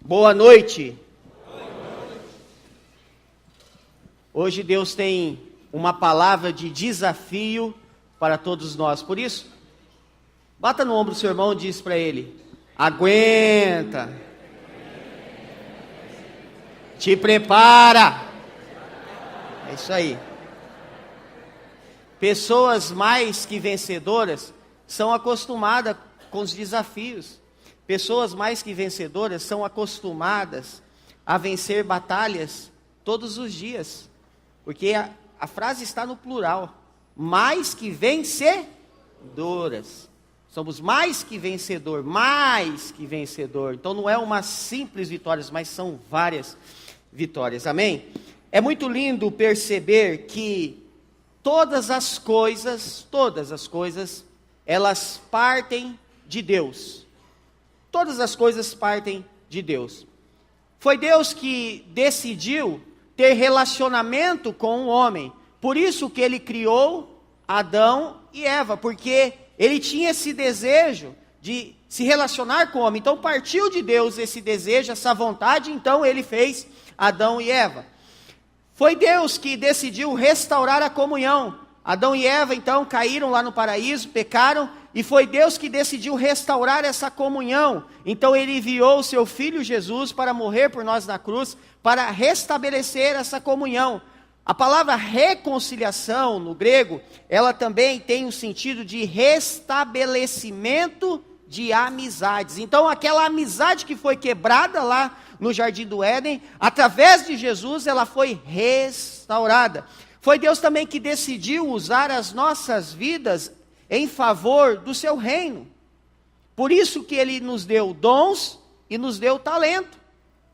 Boa noite. Hoje Deus tem uma palavra de desafio para todos nós. Por isso, bata no ombro do seu irmão e diz para ele: aguenta, te prepara. É isso aí. Pessoas mais que vencedoras são acostumadas com os desafios. Pessoas mais que vencedoras são acostumadas a vencer batalhas todos os dias. Porque a frase está no plural. Mais que vencedoras. Somos mais que vencedor, mais que vencedor. Então não é uma simples vitória, mas são várias vitórias. Amém? É muito lindo perceber que todas as coisas, elas partem de Deus. Todas as coisas partem de Deus. Foi Deus que decidiu ter relacionamento com o homem. Por isso que Ele criou Adão e Eva, porque Ele tinha esse desejo de se relacionar com o homem. Então partiu de Deus esse desejo, essa vontade, então Ele fez Adão e Eva. Foi Deus que decidiu restaurar a comunhão. Adão e Eva então caíram lá no paraíso, pecaram, e foi Deus que decidiu restaurar essa comunhão. Então Ele enviou o seu Filho Jesus para morrer por nós na cruz, para restabelecer essa comunhão. A palavra reconciliação no grego, ela também tem um sentido de restabelecimento de amizades. Então aquela amizade que foi quebrada lá no Jardim do Éden, através de Jesus ela foi restaurada. Foi Deus também que decidiu usar as nossas vidas em favor do seu reino. Por isso que Ele nos deu dons e nos deu talento.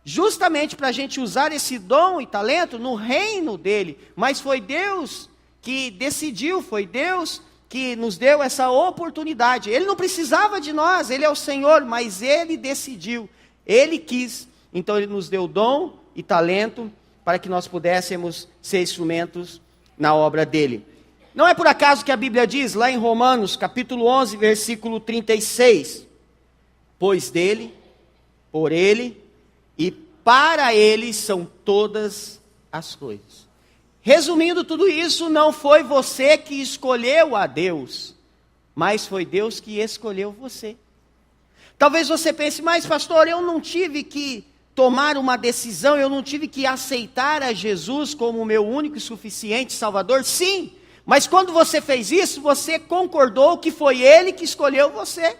Justamente para a gente usar esse dom e talento no reino dEle. Mas foi Deus que decidiu, foi Deus que nos deu essa oportunidade. Ele não precisava de nós, Ele é o Senhor, mas Ele decidiu, Ele quis. Então Ele nos deu dom e talento para que nós pudéssemos ser instrumentos na obra dEle. Não é por acaso que a Bíblia diz, lá em Romanos, capítulo 11, versículo 36, pois dele, por ele e para ele são todas as coisas. Resumindo tudo isso, não foi você que escolheu a Deus, mas foi Deus que escolheu você. Talvez você pense, mas pastor, eu não tive que tomar uma decisão, eu não tive que aceitar a Jesus como o meu único e suficiente Salvador. Sim, mas quando você fez isso, você concordou que foi Ele que escolheu você.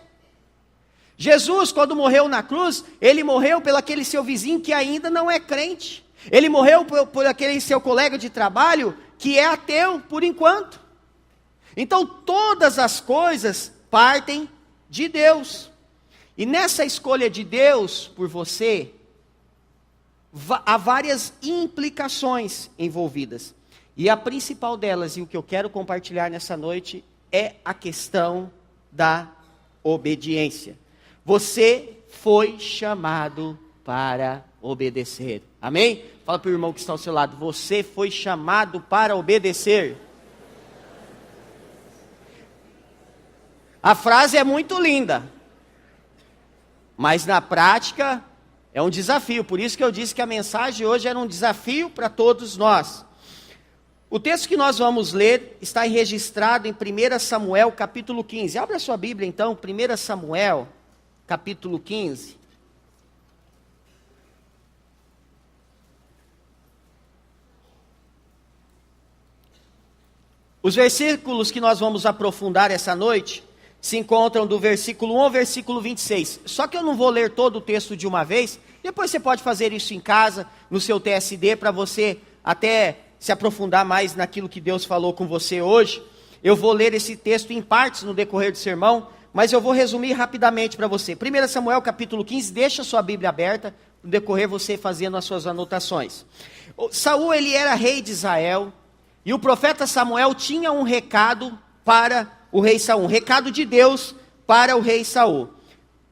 Jesus, quando morreu na cruz, Ele morreu pelo aquele seu vizinho que ainda não é crente. Ele morreu por aquele seu colega de trabalho que é ateu por enquanto. Então todas as coisas partem de Deus. E nessa escolha de Deus por você, há várias implicações envolvidas. E a principal delas, e o que eu quero compartilhar nessa noite, é a questão da obediência. Você foi chamado para obedecer. Amém? Fala para o irmão que está ao seu lado. Você foi chamado para obedecer. A frase é muito linda, mas na prática é um desafio. Por isso que eu disse que a mensagem hoje era um desafio para todos nós. O texto que nós vamos ler está registrado em 1 Samuel capítulo 15. Abra a sua Bíblia então, 1 Samuel capítulo 15. Os versículos que nós vamos aprofundar essa noite se encontram do versículo 1 ao versículo 26. Só que eu não vou ler todo o texto de uma vez. Depois você pode fazer isso em casa, no seu TSD, para você até se aprofundar mais naquilo que Deus falou com você hoje. Eu vou ler esse texto em partes no decorrer do sermão, mas eu vou resumir rapidamente para você. 1 Samuel capítulo 15, deixa a sua Bíblia aberta, no decorrer você fazendo as suas anotações. Saul, ele era rei de Israel, e o profeta Samuel tinha um recado para o rei Saul, um recado de Deus para o rei Saul.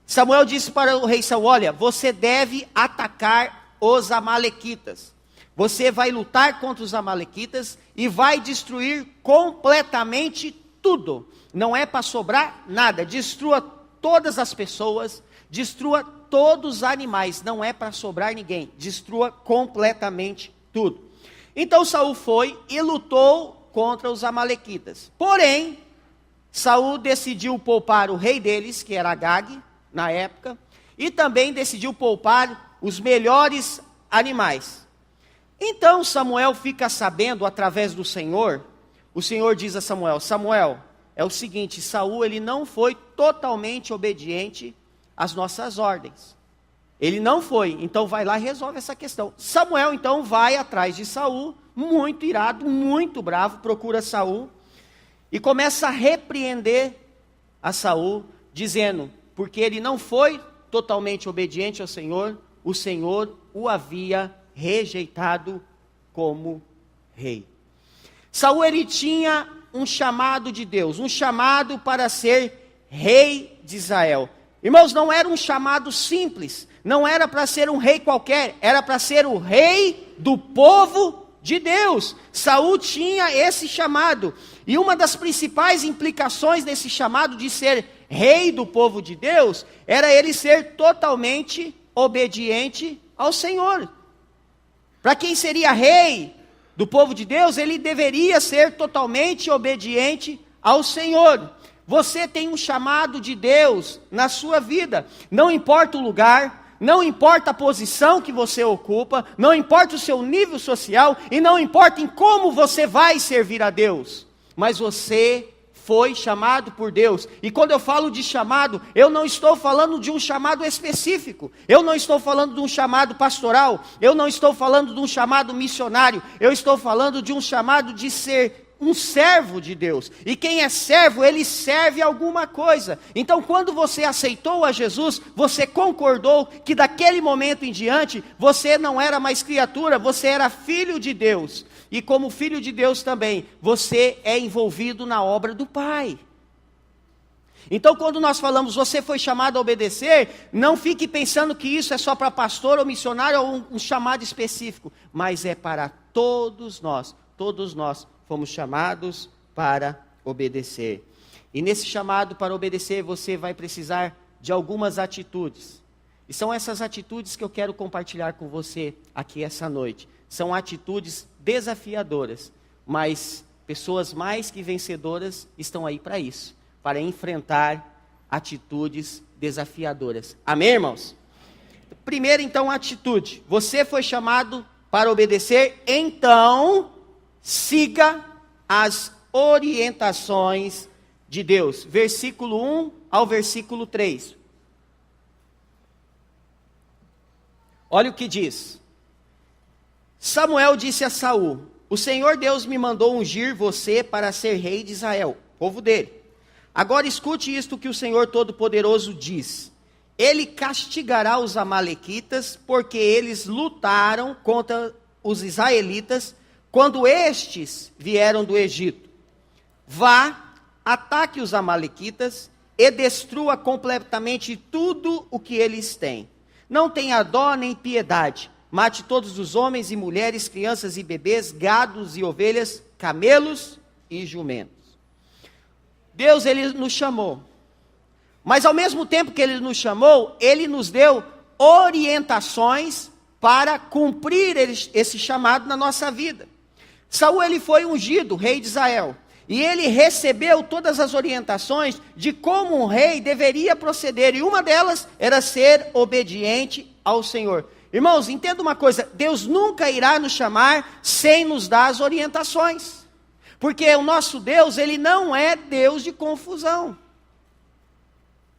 Samuel disse para o rei Saul, olha, você deve atacar os amalequitas. Você vai lutar contra os amalequitas e vai destruir completamente tudo. Não é para sobrar nada. Destrua todas as pessoas, destrua todos os animais, não é para sobrar ninguém, destrua completamente tudo. Então Saul foi e lutou contra os amalequitas. Porém, Saul decidiu poupar o rei deles, que era Agag, na época, e também decidiu poupar os melhores animais. Então Samuel fica sabendo através do Senhor, o Senhor diz a Samuel: Samuel, é o seguinte, Saul ele não foi totalmente obediente às nossas ordens. Ele não foi, então vai lá e resolve essa questão. Samuel então vai atrás de Saul, muito irado, muito bravo, procura Saul e começa a repreender a Saul, dizendo, porque ele não foi totalmente obediente ao Senhor, o Senhor o havia rejeitado como rei. Saul ele tinha um chamado de Deus, um chamado para ser rei de Israel. Irmãos, não era um chamado simples, não era para ser um rei qualquer, era para ser o rei do povo de Deus. Saul tinha esse chamado, e uma das principais implicações desse chamado de ser rei do povo de Deus, era ele ser totalmente obediente ao Senhor. Para quem seria rei do povo de Deus, ele deveria ser totalmente obediente ao Senhor. Você tem um chamado de Deus na sua vida, não importa o lugar, não importa a posição que você ocupa, não importa o seu nível social, e não importa em como você vai servir a Deus, mas você foi chamado por Deus. E quando eu falo de chamado, eu não estou falando de um chamado específico, eu não estou falando de um chamado pastoral, eu não estou falando de um chamado missionário, eu estou falando de um chamado de ser um servo de Deus. E quem é servo, ele serve alguma coisa. Então quando você aceitou a Jesus, você concordou que daquele momento em diante, você não era mais criatura, você era filho de Deus. E como filho de Deus também, você é envolvido na obra do Pai. Então quando nós falamos, você foi chamado a obedecer, não fique pensando que isso é só para pastor ou missionário ou um chamado específico, mas é para todos nós fomos chamados para obedecer. E nesse chamado para obedecer, você vai precisar de algumas atitudes. E são essas atitudes que eu quero compartilhar com você aqui essa noite. São atitudes desafiadoras, mas pessoas mais que vencedoras estão aí para isso, para enfrentar atitudes desafiadoras. Amém, irmãos? Primeiro, então, atitude. Você foi chamado para obedecer, então siga as orientações de Deus. Versículo 1 ao versículo 3. Olha o que diz. Samuel disse a Saul: o Senhor Deus me mandou ungir você para ser rei de Israel, povo dele. Agora escute isto que o Senhor Todo-Poderoso diz. Ele castigará os amalequitas, porque eles lutaram contra os israelitas quando estes vieram do Egito. Vá, ataque os amalequitas e destrua completamente tudo o que eles têm. Não tenha dó nem piedade. Mate todos os homens e mulheres, crianças e bebês, gados e ovelhas, camelos e jumentos. Deus, ele nos chamou. Mas ao mesmo tempo que ele nos chamou, ele nos deu orientações para cumprir esse chamado na nossa vida. Saul ele foi ungido, rei de Israel, e ele recebeu todas as orientações de como um rei deveria proceder, e uma delas era ser obediente ao Senhor. Irmãos, entenda uma coisa, Deus nunca irá nos chamar sem nos dar as orientações, porque o nosso Deus, ele não é Deus de confusão.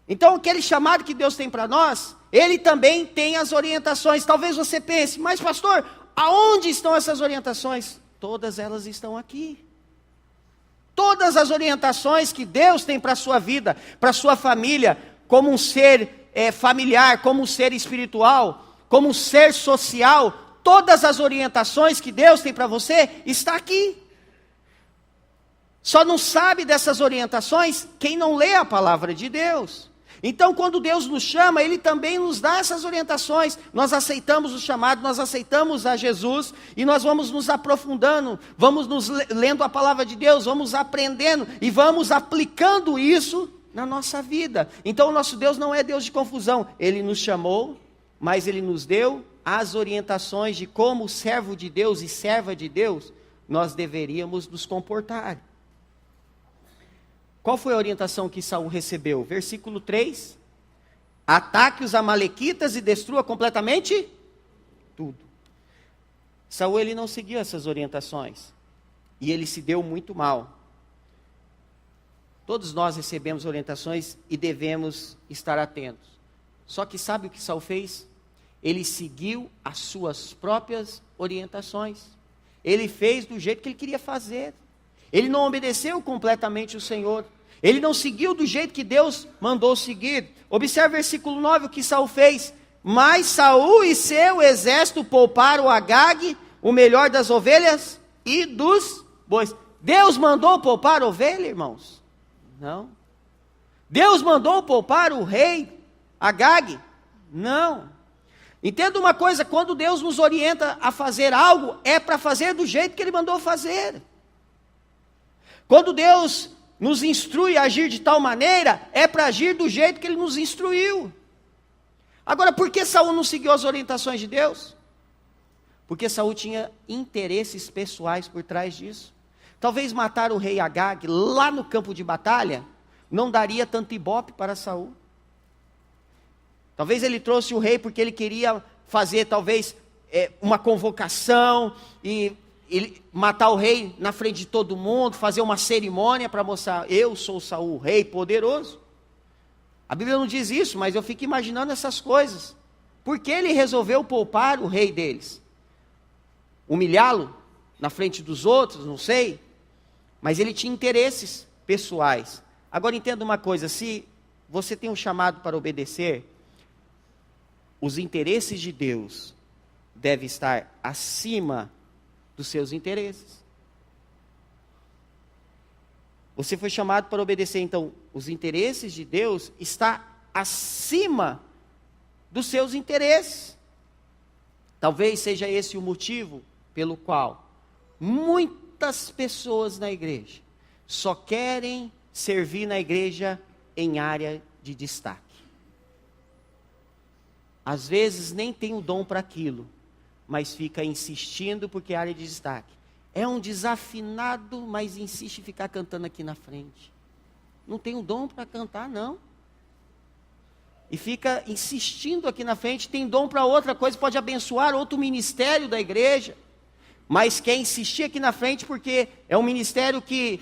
Então aquele chamado que Deus tem para nós, ele também tem as orientações. Talvez você pense, mas pastor, aonde estão essas orientações? Todas elas estão aqui. Todas as orientações que Deus tem para a sua vida, para a sua família, como um ser familiar, como um ser espiritual, como um ser social, todas as orientações que Deus tem para você, está aqui. Só não sabe dessas orientações quem não lê a palavra de Deus. Então, quando Deus nos chama, Ele também nos dá essas orientações. Nós aceitamos o chamado, nós aceitamos a Jesus, e nós vamos nos aprofundando, vamos nos lendo a palavra de Deus, vamos aprendendo, e vamos aplicando isso na nossa vida. Então o nosso Deus não é Deus de confusão. Ele nos chamou, mas Ele nos deu as orientações de como servo de Deus e serva de Deus nós deveríamos nos comportar. Qual foi a orientação que Saul recebeu? Versículo 3. Ataque os amalequitas e destrua completamente tudo. Saul, ele não seguiu essas orientações. E ele se deu muito mal. Todos nós recebemos orientações e devemos estar atentos. Só que sabe o que Saul fez? Ele seguiu as suas próprias orientações. Ele fez do jeito que ele queria fazer. Ele não obedeceu completamente o Senhor. Ele não seguiu do jeito que Deus mandou seguir. Observe o versículo 9, o que Saul fez. Mas Saul e seu exército pouparam Agag, o melhor das ovelhas e dos bois. Deus mandou poupar a ovelha, irmãos? Não. Deus mandou poupar o rei Agag? Não. Entenda uma coisa, quando Deus nos orienta a fazer algo, é para fazer do jeito que Ele mandou fazer. Quando Deus nos instrui a agir de tal maneira, é para agir do jeito que Ele nos instruiu. Agora, por que Saul não seguiu as orientações de Deus? Porque Saul tinha interesses pessoais por trás disso. Talvez matar o rei Agag lá no campo de batalha não daria tanto ibope para Saul. Talvez ele trouxe o rei porque ele queria fazer talvez uma convocação e ele matar o rei na frente de todo mundo, fazer uma cerimônia para mostrar, eu sou Saul, o rei poderoso. A Bíblia não diz isso, mas eu fico imaginando essas coisas. Por que ele resolveu poupar o rei deles? Humilhá-lo na frente dos outros, não sei. Mas ele tinha interesses pessoais. Agora entenda uma coisa, se você tem um chamado para obedecer, os interesses de Deus devem estar acima dos seus interesses. Você foi chamado para obedecer, então, os interesses de Deus está acima dos seus interesses. Talvez seja esse o motivo pelo qual muitas pessoas na igreja só querem servir na igreja em área de destaque. Às vezes nem tem o dom para aquilo, mas fica insistindo porque é área de destaque. É um desafinado, mas insiste em ficar cantando aqui na frente. Não tem o dom para cantar, não. E fica insistindo aqui na frente, tem dom para outra coisa, pode abençoar outro ministério da igreja, mas quer insistir aqui na frente porque é um ministério que,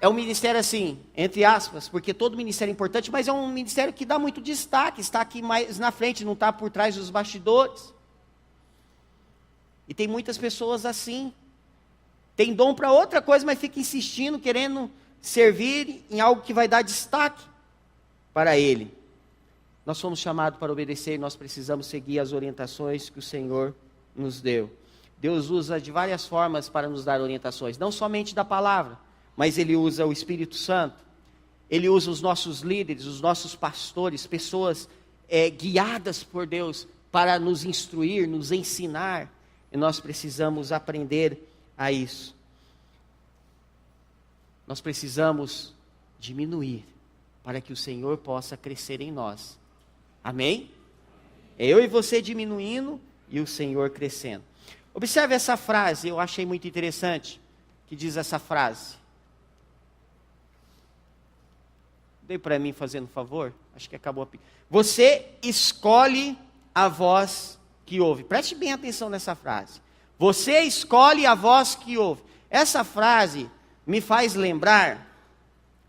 é um ministério assim, entre aspas, porque todo ministério é importante, mas é um ministério que dá muito destaque, está aqui mais na frente, não está por trás dos bastidores. E tem muitas pessoas assim, tem dom para outra coisa, mas fica insistindo, querendo servir em algo que vai dar destaque para ele. Nós fomos chamados para obedecer e nós precisamos seguir as orientações que o Senhor nos deu. Deus usa de várias formas para nos dar orientações, não somente da palavra, mas Ele usa o Espírito Santo, Ele usa os nossos líderes, os nossos pastores, pessoas guiadas por Deus para nos instruir, nos ensinar, e nós precisamos aprender a isso. Nós precisamos diminuir para que o Senhor possa crescer em nós. Amém? É eu e você diminuindo e o Senhor crescendo. Observe essa frase, eu achei muito interessante, que diz essa frase. Dê para mim fazendo um favor? Acho que acabou. Você escolhe a voz que ouve. Preste bem atenção nessa frase. Você escolhe a voz que ouve. Essa frase me faz lembrar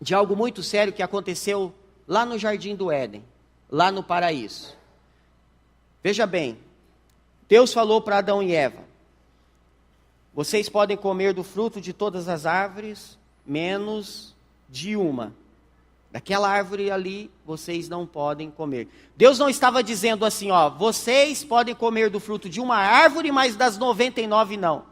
de algo muito sério que aconteceu lá no Jardim do Éden, lá no paraíso. Veja bem, Deus falou para Adão e Eva, vocês podem comer do fruto de todas as árvores, menos de uma. Daquela árvore ali, vocês não podem comer. Deus não estava dizendo assim, ó, vocês podem comer do fruto de uma árvore, mas das 99 não.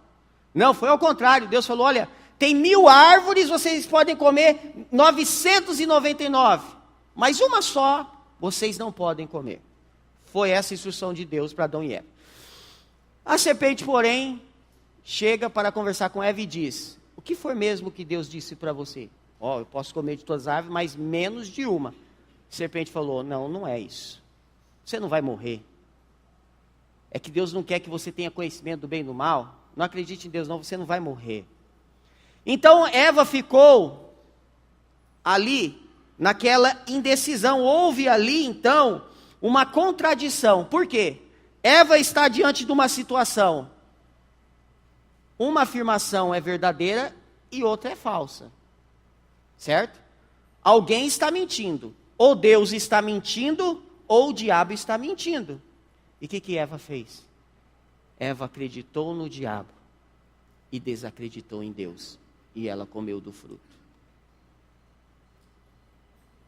Não, foi ao contrário. Deus falou, olha, tem 1000 árvores, vocês podem comer 999. Mas uma só, vocês não podem comer. Foi essa a instrução de Deus para Adão e Eva. A serpente, porém, chega para conversar com Eva e diz, o que foi mesmo que Deus disse para você? Ó, eu posso comer de todas as árvores, mas menos de uma. A serpente falou, não, não é isso. Você não vai morrer. É que Deus não quer que você tenha conhecimento do bem e do mal. Não acredite em Deus não, você não vai morrer. Então Eva ficou ali, naquela indecisão. Houve ali então uma contradição. Por quê? Eva está diante de uma situação. Uma afirmação é verdadeira e outra é falsa. Certo? Alguém está mentindo. Ou Deus está mentindo, ou o diabo está mentindo. E o que Eva fez? Eva acreditou no diabo e desacreditou em Deus. E ela comeu do fruto.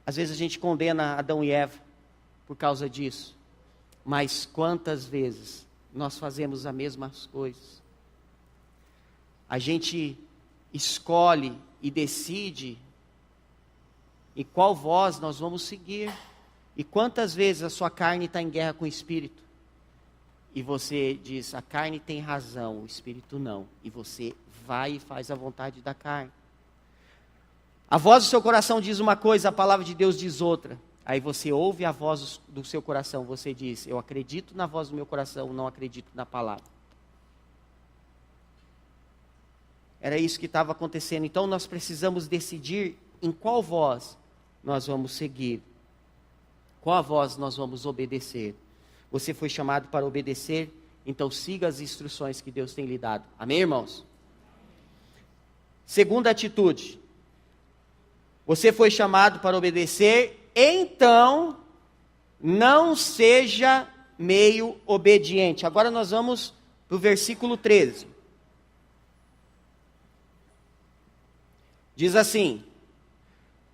Às vezes a gente condena Adão e Eva por causa disso. Mas quantas vezes nós fazemos as mesmas coisas? A gente escolhe e decide em qual voz nós vamos seguir. E quantas vezes a sua carne está em guerra com o Espírito? E você diz, a carne tem razão, o Espírito não. E você vai e faz a vontade da carne. A voz do seu coração diz uma coisa, a palavra de Deus diz outra. Aí você ouve a voz do seu coração, você diz, eu acredito na voz do meu coração, não acredito na palavra. Era isso que estava acontecendo. Então nós precisamos decidir em qual voz nós vamos seguir. Qual a voz nós vamos obedecer. Você foi chamado para obedecer, então siga as instruções que Deus tem lhe dado. Amém, irmãos? Segunda atitude. Você foi chamado para obedecer, então não seja meio obediente. Agora nós vamos para o versículo 13. Diz assim: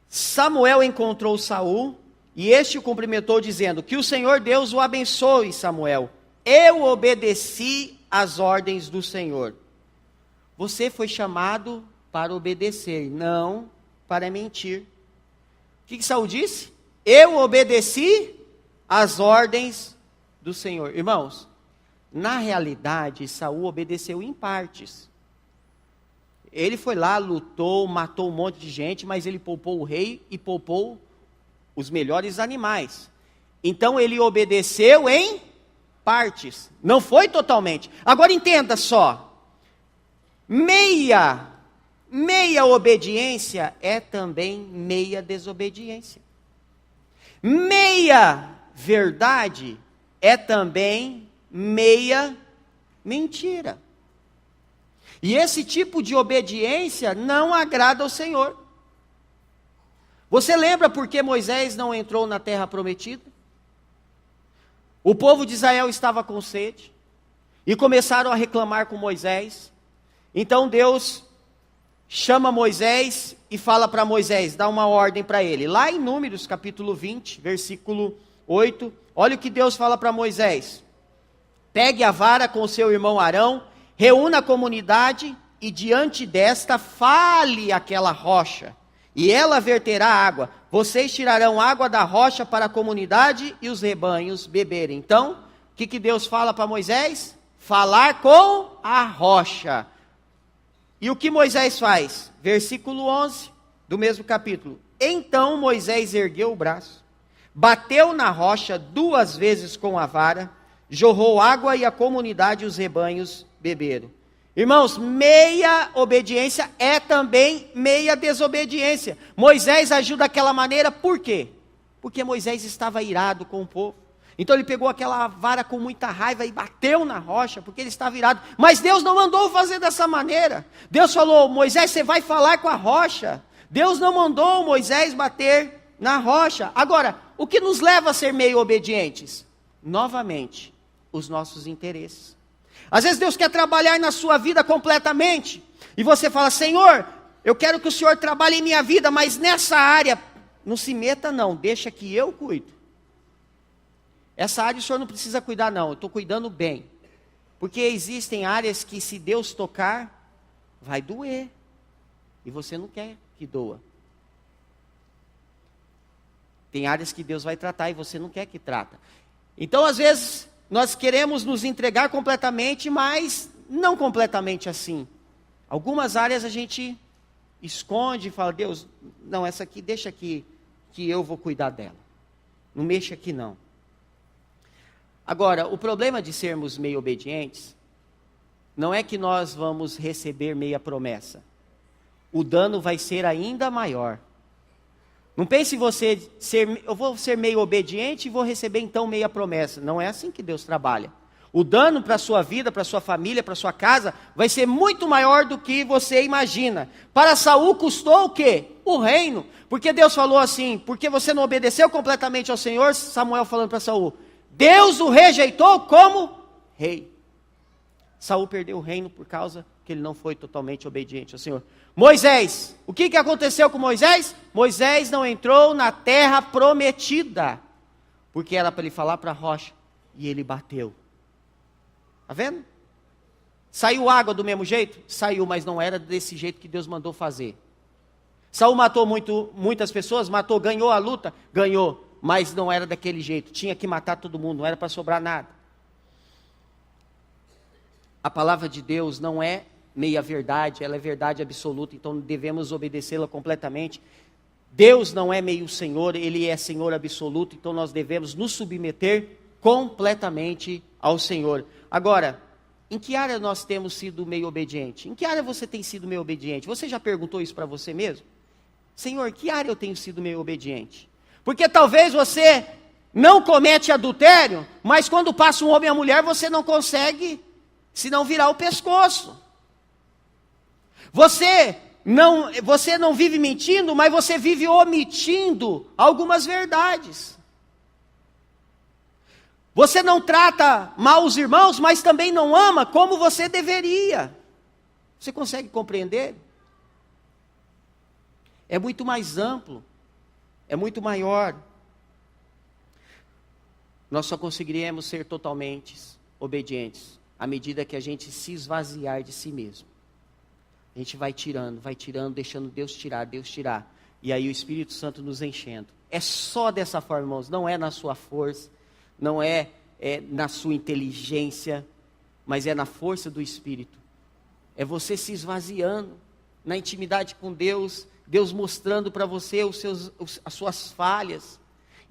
Samuel encontrou Saul, e este o cumprimentou dizendo, que o Senhor Deus o abençoe, Samuel. Eu obedeci às ordens do Senhor. Você foi chamado para obedecer, não para mentir. O que Saul disse? Eu obedeci às ordens do Senhor. Irmãos, na realidade, Saul obedeceu em partes. Ele foi lá, lutou, matou um monte de gente, mas ele poupou o rei e poupou os melhores animais. Então ele obedeceu em partes, não foi totalmente. Agora entenda só, meia obediência é também meia desobediência. Meia verdade é também meia mentira. E esse tipo de obediência não agrada ao Senhor. Você lembra por que Moisés não entrou na terra prometida? O povo de Israel estava com sede e começaram a reclamar com Moisés. Então Deus chama Moisés e fala para Moisés, dá uma ordem para ele. Lá em Números capítulo 20, versículo 8, olha o que Deus fala para Moisés. Pegue a vara com seu irmão Arão, reúna a comunidade e diante desta fale aquela rocha, e ela verterá água. Vocês tirarão água da rocha para a comunidade e os rebanhos beberem. Então, o que Deus fala para Moisés? Falar com a rocha. E o que Moisés faz? Versículo 11 do mesmo capítulo. Então Moisés ergueu o braço, bateu na rocha 2 vezes com a vara, jorrou água e a comunidade e os rebanhos beberam. Irmãos, meia obediência é também meia desobediência. Moisés agiu daquela maneira, por quê? Porque Moisés estava irado com o povo. Então ele pegou aquela vara com muita raiva e bateu na rocha, porque ele estava irado. Mas Deus não mandou fazer dessa maneira. Deus falou, Moisés, você vai falar com a rocha. Deus não mandou Moisés bater na rocha. Agora, o que nos leva a ser meio obedientes? Novamente, os nossos interesses. Às vezes Deus quer trabalhar na sua vida completamente, e você fala, Senhor, eu quero que o Senhor trabalhe em minha vida, mas nessa área, não se meta não, deixa que eu cuido. Essa área o Senhor não precisa cuidar não, eu estou cuidando bem. Porque existem áreas que se Deus tocar, vai doer, e você não quer que doa. Tem áreas que Deus vai tratar e você não quer que trata. Então às vezes nós queremos nos entregar completamente, mas não completamente assim. Algumas áreas a gente esconde e fala, Deus, não, essa aqui deixa aqui, que eu vou cuidar dela. Não mexa aqui não. Agora, o problema de sermos meio obedientes, não é que nós vamos receber meia promessa. O dano vai ser ainda maior. Não pense você eu vou ser meio obediente e vou receber então meia promessa. Não é assim que Deus trabalha. O dano para a sua vida, para a sua família, para a sua casa, vai ser muito maior do que você imagina. Para Saul custou o quê? O reino. Porque Deus falou assim, porque você não obedeceu completamente ao Senhor, Samuel falando para Saul, Deus o rejeitou como rei. Saul perdeu o reino por causa que ele não foi totalmente obediente ao Senhor. Moisés, o que aconteceu com Moisés? Moisés não entrou na terra prometida, porque era para ele falar para a rocha, e ele bateu. Está vendo? Saiu água do mesmo jeito? Saiu, mas não era desse jeito que Deus mandou fazer. Saul matou muitas pessoas, matou, ganhou a luta, ganhou, mas não era daquele jeito, tinha que matar todo mundo, não era para sobrar nada. A palavra de Deus não é meia verdade, ela é verdade absoluta, então devemos obedecê-la completamente. Deus não é meio Senhor, Ele é Senhor absoluto, então nós devemos nos submeter completamente ao Senhor. Agora, em que área nós temos sido meio obediente? Em que área você tem sido meio obediente? Você já perguntou isso para você mesmo? Senhor, que área eu tenho sido meio obediente? Porque talvez você não comete adultério, mas quando passa um homem e a mulher, você não consegue, se não virar o pescoço. Você não vive mentindo, mas você vive omitindo algumas verdades. Você não trata mal os irmãos, mas também não ama como você deveria. Você consegue compreender? É muito mais amplo, é muito maior. Nós só conseguiremos ser totalmente obedientes à medida que a gente se esvaziar de si mesmo. A gente vai tirando, deixando Deus tirar. E aí o Espírito Santo nos enchendo. É só dessa forma, irmãos, não é na sua força, não é na sua inteligência, mas é na força do Espírito. É você se esvaziando na intimidade com Deus, Deus mostrando para você as suas falhas,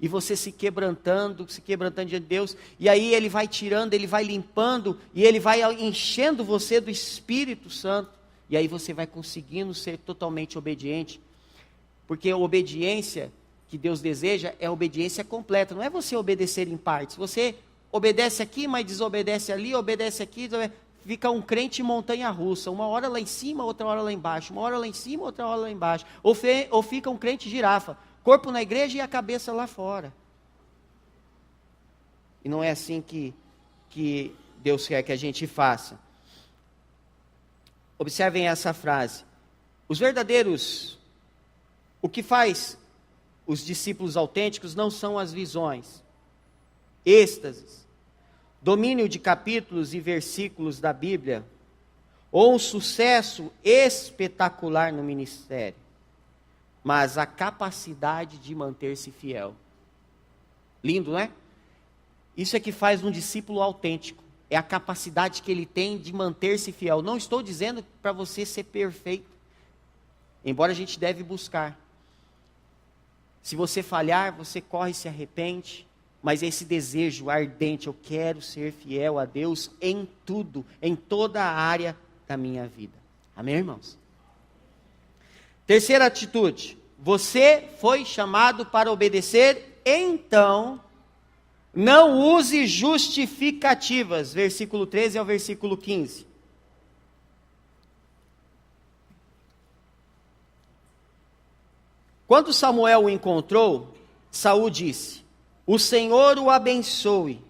e você se quebrantando diante de Deus, e aí Ele vai tirando, Ele vai limpando, e Ele vai enchendo você do Espírito Santo, e aí você vai conseguindo ser totalmente obediente, porque a obediência que Deus deseja é a obediência completa, não é você obedecer em partes, você obedece aqui, mas desobedece ali, obedece aqui, fica um crente montanha-russa, uma hora lá em cima, outra hora lá embaixo, uma hora lá em cima, outra hora lá embaixo, ou fica um crente girafa, corpo na igreja e a cabeça lá fora. E não é assim que Deus quer que a gente faça. Observem essa frase. O que faz os discípulos autênticos não são as visões, êxtases, domínio de capítulos e versículos da Bíblia, ou um sucesso espetacular no ministério, mas a capacidade de manter-se fiel. Lindo, não é? Isso é que faz um discípulo autêntico. É a capacidade que ele tem de manter-se fiel. Não estou dizendo para você ser perfeito, embora a gente deve buscar. Se você falhar, você corre e se arrepende, mas esse desejo ardente, eu quero ser fiel a Deus em tudo, em toda a área da minha vida. Amém, irmãos? Terceira atitude, você foi chamado para obedecer, então não use justificativas, versículo 13 ao versículo 15. Quando Samuel o encontrou, Saul disse: o Senhor o abençoe,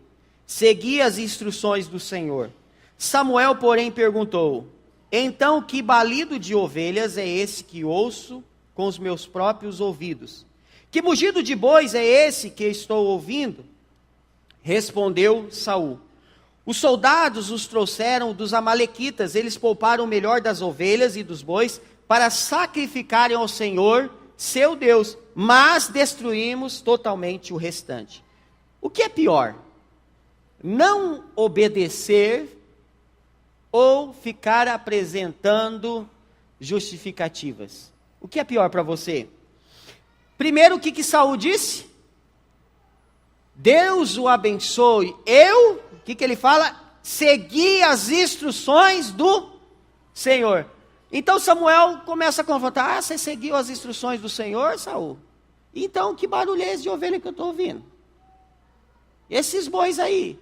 segui as instruções do Senhor. Samuel, porém, perguntou: então que balido de ovelhas é esse que ouço com os meus próprios ouvidos? Que mugido de bois é esse que estou ouvindo? Respondeu Saul: os soldados os trouxeram dos amalequitas, eles pouparam o melhor das ovelhas e dos bois para sacrificarem ao Senhor, seu Deus, mas destruímos totalmente o restante. O que é pior? Não obedecer ou ficar apresentando justificativas? O que é pior para você? Primeiro, o que Saul disse? Deus o abençoe. O que ele fala? Segui as instruções do Senhor. Então Samuel começa a confrontar. Você seguiu as instruções do Senhor, Saul? Então, que barulho é esse de ovelha que eu estou ouvindo? Esses bois aí.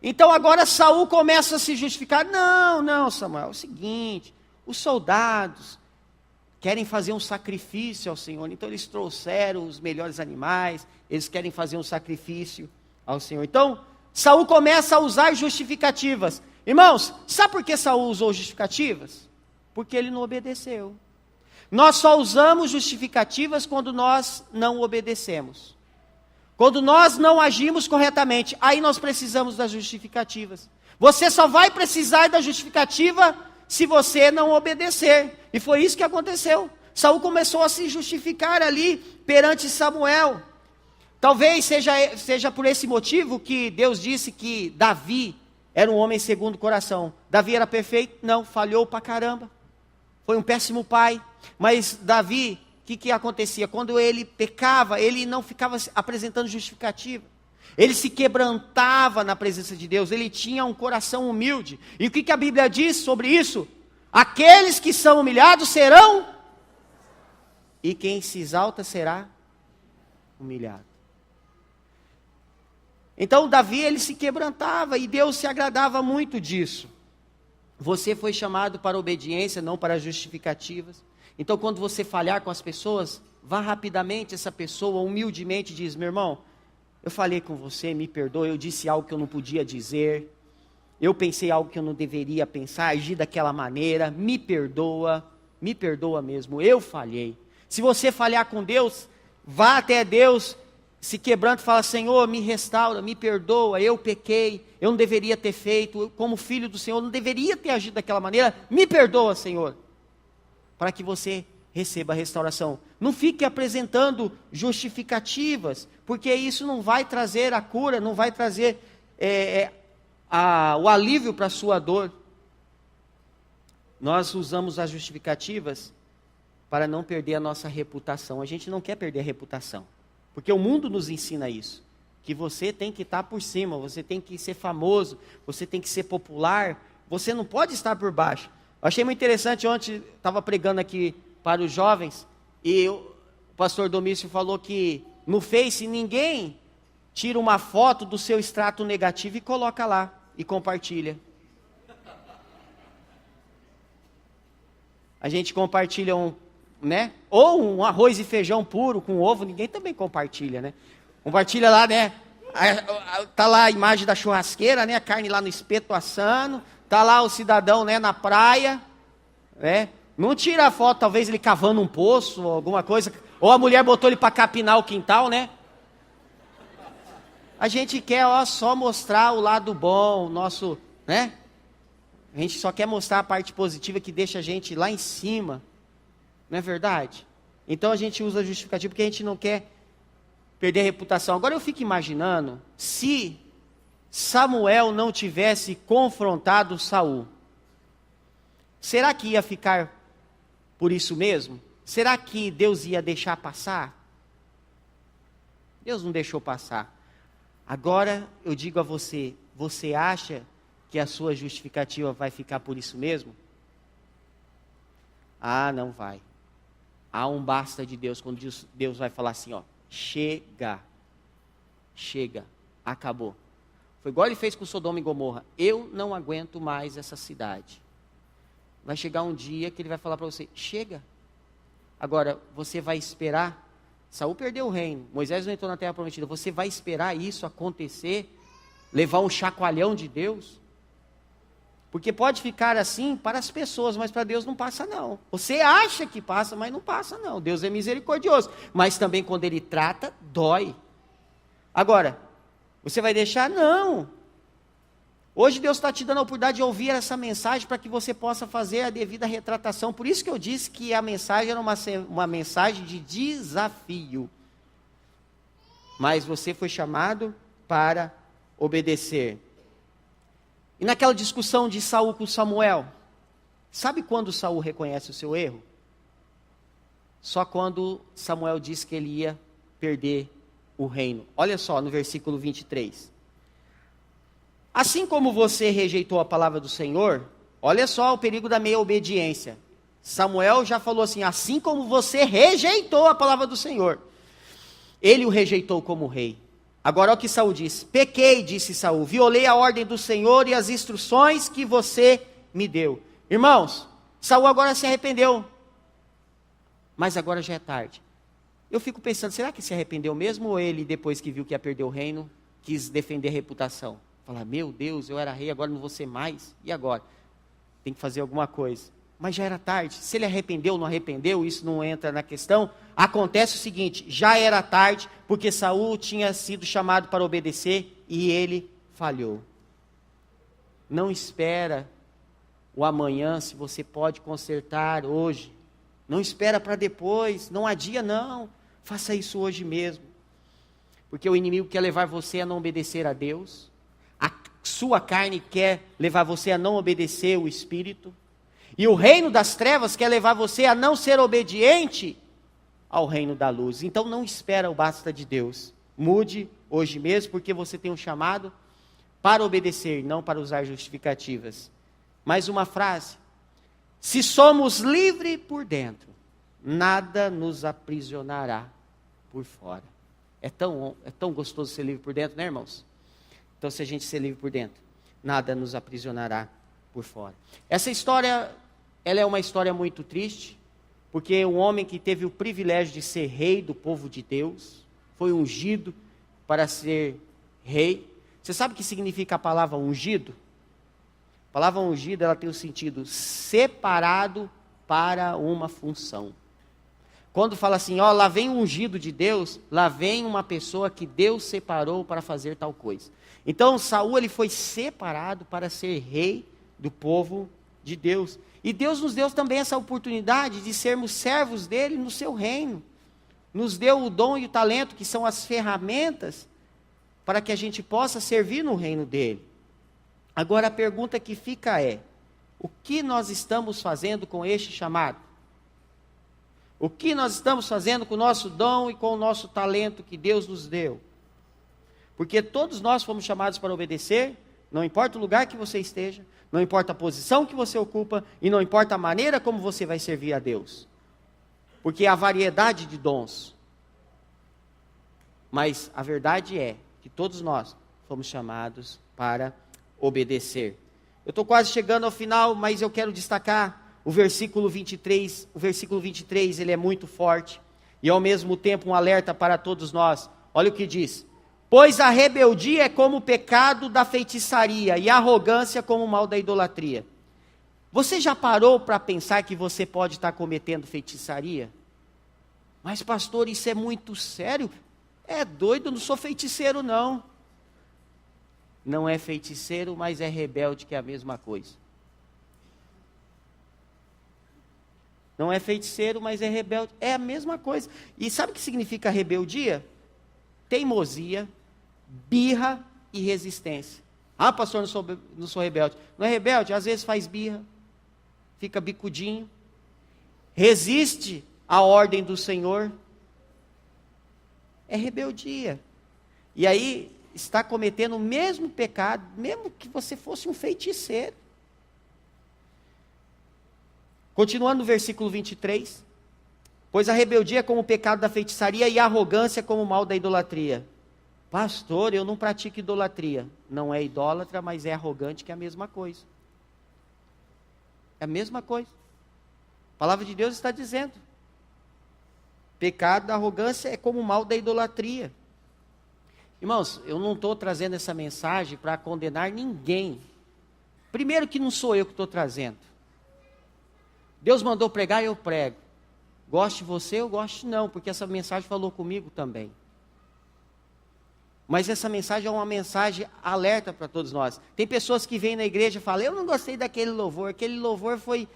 Então agora Saul começa a se justificar. Não, Samuel, é o seguinte, os soldados querem fazer um sacrifício ao Senhor, então eles trouxeram os melhores animais, eles querem fazer um sacrifício ao Senhor. Então, Saul começa a usar justificativas. Irmãos, sabe por que Saul usou justificativas? Porque ele não obedeceu. Nós só usamos justificativas quando nós não obedecemos. Quando nós não agimos corretamente, aí nós precisamos das justificativas. Você só vai precisar da justificativa se você não obedecer. E foi isso que aconteceu. Saul começou a se justificar ali perante Samuel. Talvez seja por esse motivo que Deus disse que Davi era um homem segundo o coração. Davi era perfeito? Não, falhou pra caramba. Foi um péssimo pai. Mas Davi, o que acontecia? Quando ele pecava, ele não ficava apresentando justificativa. Ele se quebrantava na presença de Deus. Ele tinha um coração humilde. E o que a Bíblia diz sobre isso? Aqueles que são humilhados serão, e quem se exalta será humilhado. Então Davi, ele se quebrantava e Deus se agradava muito disso. Você foi chamado para obediência, não para justificativas. Então quando você falhar com as pessoas, vá rapidamente essa pessoa, humildemente diz: meu irmão, eu falei com você, me perdoa, eu disse algo que eu não podia dizer, eu pensei algo que eu não deveria pensar, agi daquela maneira, me perdoa mesmo, eu falhei. Se você falhar com Deus, vá até Deus, se quebranta e fala: Senhor, me restaura, me perdoa, eu pequei, eu não deveria ter feito, como filho do Senhor, eu não deveria ter agido daquela maneira, me perdoa, Senhor, para que você receba a restauração. Não fique apresentando justificativas, porque isso não vai trazer a cura, não vai trazer o alívio para a sua dor. Nós usamos as justificativas para não perder a nossa reputação. A gente não quer perder a reputação, porque o mundo nos ensina isso, que você tem que estar por cima, você tem que ser famoso, você tem que ser popular, você não pode estar por baixo. Eu achei muito interessante, ontem estava pregando aqui para os jovens, e o pastor Domício falou que no Face ninguém tira uma foto do seu extrato negativo e coloca lá, e compartilha. A gente compartilha ou um arroz e feijão puro com ovo, ninguém também compartilha, né? Compartilha lá, né? Tá lá a imagem da churrasqueira, né? A carne lá no espeto assando, tá lá o cidadão, né, na praia, né? Não tira a foto, talvez ele cavando um poço, ou alguma coisa, ou a mulher botou ele para capinar o quintal, né? A gente quer só mostrar o lado bom, o nosso, né? A gente só quer mostrar a parte positiva que deixa a gente lá em cima, não é verdade? Então a gente usa a justificativa porque a gente não quer perder a reputação. Agora eu fico imaginando, se Samuel não tivesse confrontado Saul, será que ia ficar por isso mesmo? Será que Deus ia deixar passar? Deus não deixou passar. Agora eu digo a você, você acha que a sua justificativa vai ficar por isso mesmo? Ah, não vai. Há um basta de Deus, quando Deus vai falar assim, ó, chega, acabou. Foi igual ele fez com Sodoma e Gomorra. Eu não aguento mais essa cidade. Vai chegar um dia que ele vai falar para você, chega. Agora, você vai esperar? Saul perdeu o reino, Moisés não entrou na terra prometida. Você vai esperar isso acontecer? Levar um chacoalhão de Deus? Porque pode ficar assim para as pessoas, mas para Deus não passa não. Você acha que passa, mas não passa não. Deus é misericordioso, mas também quando Ele trata, dói. Agora, você vai deixar? Não. Hoje Deus está te dando a oportunidade de ouvir essa mensagem para que você possa fazer a devida retratação. Por isso que eu disse que a mensagem era uma mensagem de desafio. Mas você foi chamado para obedecer. E naquela discussão de Saul com Samuel, sabe quando Saul reconhece o seu erro? só quando Samuel disse que ele ia perder o reino. Olha só no versículo 23. Assim como você rejeitou a palavra do Senhor, olha só o perigo da meia obediência. Samuel já falou assim, assim como você rejeitou a palavra do Senhor, ele o rejeitou como rei. Agora olha o que Saul disse. Pequei, disse Saul, violei a ordem do Senhor e as instruções que você me deu. Irmãos, Saul agora se arrependeu, mas agora já é tarde. Eu fico pensando, será que se arrependeu mesmo, ou ele, depois que viu que ia perder o reino, quis defender a reputação? Falar, meu Deus, eu era rei, agora não vou ser mais, e agora? Tem que fazer alguma coisa. Mas já era tarde. Se ele arrependeu ou não arrependeu, isso não entra na questão. Acontece o seguinte, já era tarde, porque Saul tinha sido chamado para obedecer, e ele falhou. Não espera o amanhã, se você pode consertar hoje. Não espera para depois, não adia não. Faça isso hoje mesmo. Porque o inimigo quer levar você a não obedecer a Deus. A sua carne quer levar você a não obedecer o Espírito. E o reino das trevas quer levar você a não ser obediente ao reino da luz. Então não espera o basta de Deus. Mude hoje mesmo, porque você tem um chamado para obedecer, não para usar justificativas. Mais uma frase. Se somos livres por dentro, nada nos aprisionará por fora. É tão gostoso ser livre por dentro, né, irmãos? Então, se a gente ser livre por dentro, nada nos aprisionará por fora. Essa história, ela é uma história muito triste, porque um homem que teve o privilégio de ser rei do povo de Deus, foi ungido para ser rei. Você sabe o que significa a palavra ungido? A palavra ungido, ela tem o sentido separado para uma função. Quando fala assim, ó, lá vem o ungido de Deus, lá vem uma pessoa que Deus separou para fazer tal coisa. Então, Saul, ele foi separado para ser rei do povo de Deus. E Deus nos deu também essa oportunidade de sermos servos dele no seu reino. Nos deu o dom e o talento, que são as ferramentas, para que a gente possa servir no reino dele. Agora a pergunta que fica é, o que nós estamos fazendo com este chamado? O que nós estamos fazendo com o nosso dom e com o nosso talento que Deus nos deu? Porque todos nós fomos chamados para obedecer, não importa o lugar que você esteja, não importa a posição que você ocupa, e não importa a maneira como você vai servir a Deus. Porque há variedade de dons. Mas a verdade é que todos nós fomos chamados para obedecer. Eu estou quase chegando ao final, mas eu quero destacar o versículo 23. O versículo 23, ele é muito forte, e ao mesmo tempo um alerta para todos nós. Olha o que diz. Pois a rebeldia é como o pecado da feitiçaria, e a arrogância como o mal da idolatria. Você já parou para pensar que você pode estar cometendo feitiçaria? Mas pastor, isso é muito sério? É doido, eu não sou feiticeiro não. Não é feiticeiro, mas é rebelde, que é a mesma coisa. Não é feiticeiro, mas é rebelde, é a mesma coisa. E sabe o que significa rebeldia? Teimosia, birra e resistência. Ah, pastor, não sou rebelde. Não é rebelde? Às vezes faz birra, fica bicudinho, resiste à ordem do Senhor. É rebeldia. E aí está cometendo o mesmo pecado, mesmo que você fosse um feiticeiro. Continuando no versículo 23. Pois a rebeldia é como o pecado da feitiçaria e a arrogância como o mal da idolatria. Pastor, eu não pratico idolatria. Não é idólatra, mas é arrogante, que é a mesma coisa. É a mesma coisa. A palavra de Deus está dizendo. Pecado da arrogância é como o mal da idolatria. Irmãos, eu não estou trazendo essa mensagem para condenar ninguém. Primeiro que não sou eu que estou trazendo. Deus mandou pregar, eu prego. Goste de você, eu gosto não, porque essa mensagem falou comigo também. Mas essa mensagem é uma mensagem alerta para todos nós. Tem pessoas que vêm na igreja e falam, eu não gostei daquele louvor, aquele louvor foi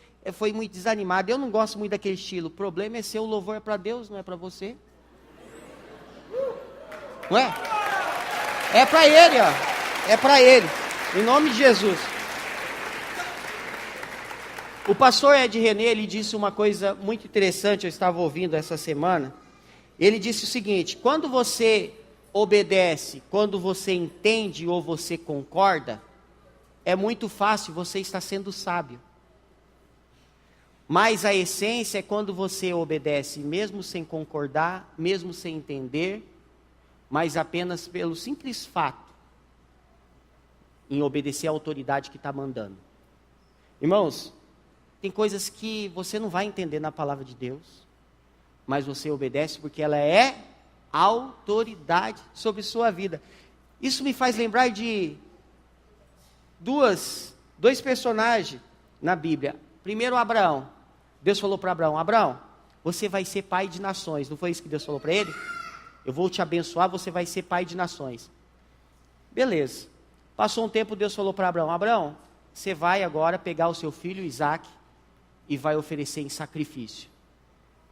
muito desanimado, eu não gosto muito daquele estilo. O problema é ser o louvor é para Deus, não é para você. Não é? É para Ele, ó. É para Ele. Em nome de Jesus. O pastor Ed René, ele disse uma coisa muito interessante, eu estava ouvindo essa semana. Ele disse o seguinte: quando você obedece, quando você entende ou você concorda, é muito fácil, você está sendo sábio. Mas a essência é quando você obedece, mesmo sem concordar, mesmo sem entender, mas apenas pelo simples fato em obedecer à autoridade que está mandando. Irmãos, tem coisas que você não vai entender na palavra de Deus, mas você obedece porque ela é autoridade sobre sua vida. Isso me faz lembrar de dois personagens na Bíblia. Primeiro, Abraão. Deus falou para Abraão: Abraão, você vai ser pai de nações. Não foi isso que Deus falou para ele? Eu vou te abençoar, você vai ser pai de nações. Beleza. Passou um tempo, Deus falou para Abraão: Abraão, você vai agora pegar o seu filho Isaque e vai oferecer em sacrifício.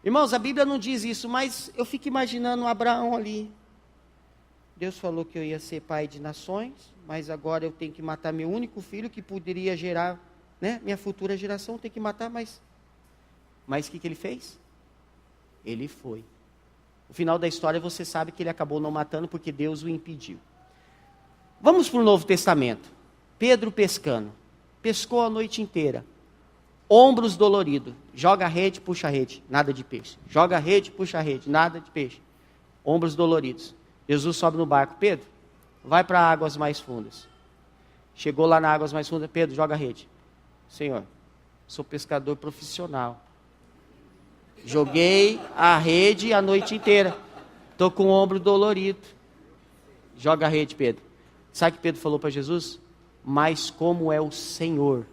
Irmãos, a Bíblia não diz isso, mas eu fico imaginando Abraão ali. Deus falou que eu ia ser pai de nações, mas agora eu tenho que matar meu único filho que poderia gerar, né, minha futura geração, tem que matar, mas o que ele fez? Ele foi. No final da história você sabe que ele acabou não matando porque Deus o impediu. Vamos para o Novo Testamento. Pedro pescando. Pescou a noite inteira. Ombros doloridos. Joga a rede, puxa a rede. Nada de peixe. Joga a rede, puxa a rede. Nada de peixe. Ombros doloridos. Jesus sobe no barco. Pedro, vai para águas mais fundas. Chegou lá nas águas mais fundas. Pedro, joga a rede. Senhor, sou pescador profissional. Joguei a rede a noite inteira. Estou com o ombro dolorido. Joga a rede, Pedro. Sabe o que Pedro falou para Jesus? Mas como é o Senhor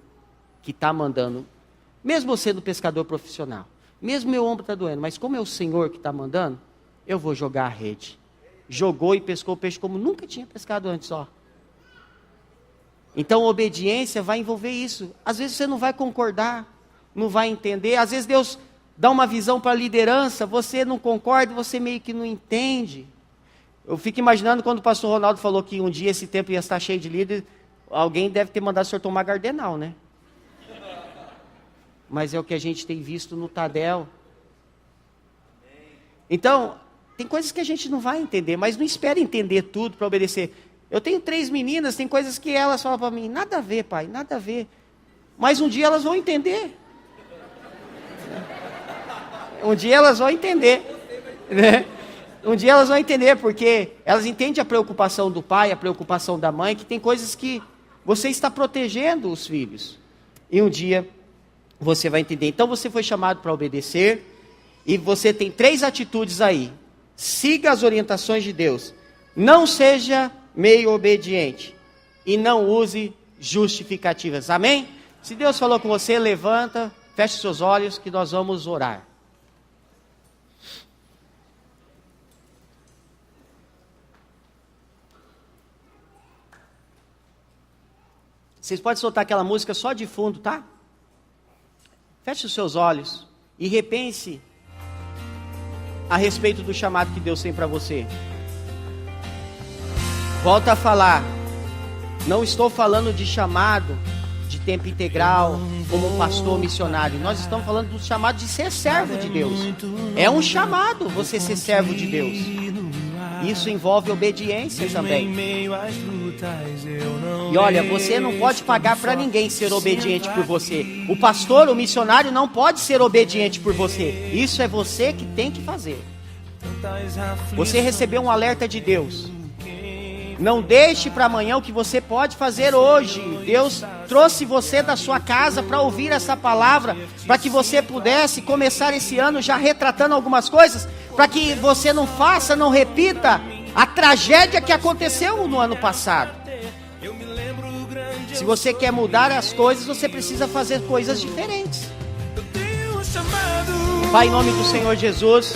que está mandando, mesmo eu sendo pescador profissional, mesmo meu ombro está doendo, mas como é o Senhor que está mandando, eu vou jogar a rede. Jogou e pescou o peixe como nunca tinha pescado antes, ó. Então, obediência vai envolver isso. Às vezes você não vai concordar, não vai entender. Às vezes Deus dá uma visão para a liderança, você não concorda, você meio que não entende. Eu fico imaginando quando o pastor Ronaldo falou que um dia esse templo ia estar cheio de líderes, alguém deve ter mandado o senhor tomar Gardenal, né? Mas é o que a gente tem visto no Tadel. Então, tem coisas que a gente não vai entender, mas não espere entender tudo para obedecer. Eu tenho 3 meninas, tem coisas que elas falam para mim: nada a ver, pai, nada a ver. Mas um dia elas vão entender. Um dia elas vão entender, né? Um dia elas vão entender, porque elas entendem a preocupação do pai, a preocupação da mãe, que tem coisas que você está protegendo os filhos. E um dia você vai entender. Então você foi chamado para obedecer, e você tem 3 atitudes aí. Siga as orientações de Deus. Não seja meio obediente. E não use justificativas. Amém? Se Deus falou com você, levanta, feche seus olhos, que nós vamos orar. Vocês podem soltar aquela música só de fundo, tá? Feche os seus olhos e repense a respeito do chamado que Deus tem para você. Volta a falar. Não estou falando de chamado de tempo integral, como um pastor missionário. Nós estamos falando do chamado de ser servo de Deus. É um chamado você ser servo de Deus. Isso envolve obediência também. E olha, você não pode pagar para ninguém ser obediente por você. O pastor, o missionário não pode ser obediente por você. Isso é você que tem que fazer. Você recebeu um alerta de Deus. Não deixe para amanhã o que você pode fazer hoje. Deus trouxe você da sua casa para ouvir essa palavra, para que você pudesse começar esse ano já retratando algumas coisas, para que você não faça, não repita a tragédia que aconteceu no ano passado. Se você quer mudar as coisas, você precisa fazer coisas diferentes. Pai, em nome do Senhor Jesus,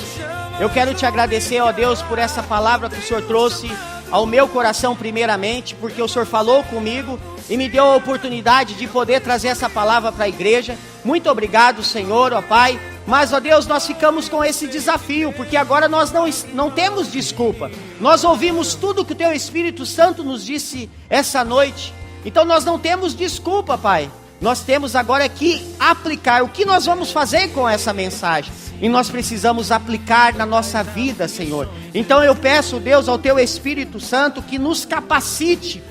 eu quero te agradecer, ó Deus, por essa palavra que o Senhor trouxe ao meu coração primeiramente, porque o Senhor falou comigo e me deu a oportunidade de poder trazer essa palavra para a igreja. Muito obrigado, Senhor, ó Pai. Mas, ó Deus, nós ficamos com esse desafio, porque agora nós não temos desculpa. Nós ouvimos tudo que o Teu Espírito Santo nos disse essa noite. Então nós não temos desculpa, Pai. Nós temos agora que aplicar. O que nós vamos fazer com essa mensagem? E nós precisamos aplicar na nossa vida, Senhor. Então eu peço, Deus, ao Teu Espírito Santo que nos capacite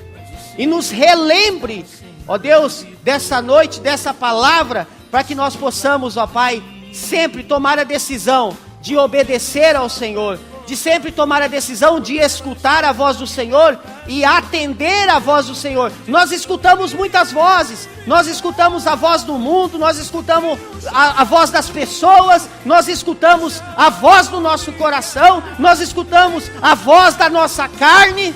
e nos relembre, ó Deus, dessa noite, dessa palavra, para que nós possamos, ó Pai, sempre tomar a decisão de obedecer ao Senhor, de sempre tomar a decisão de escutar a voz do Senhor e atender a voz do Senhor. Nós escutamos muitas vozes, nós escutamos a voz do mundo, nós escutamos a voz das pessoas, nós escutamos a voz do nosso coração, nós escutamos a voz da nossa carne,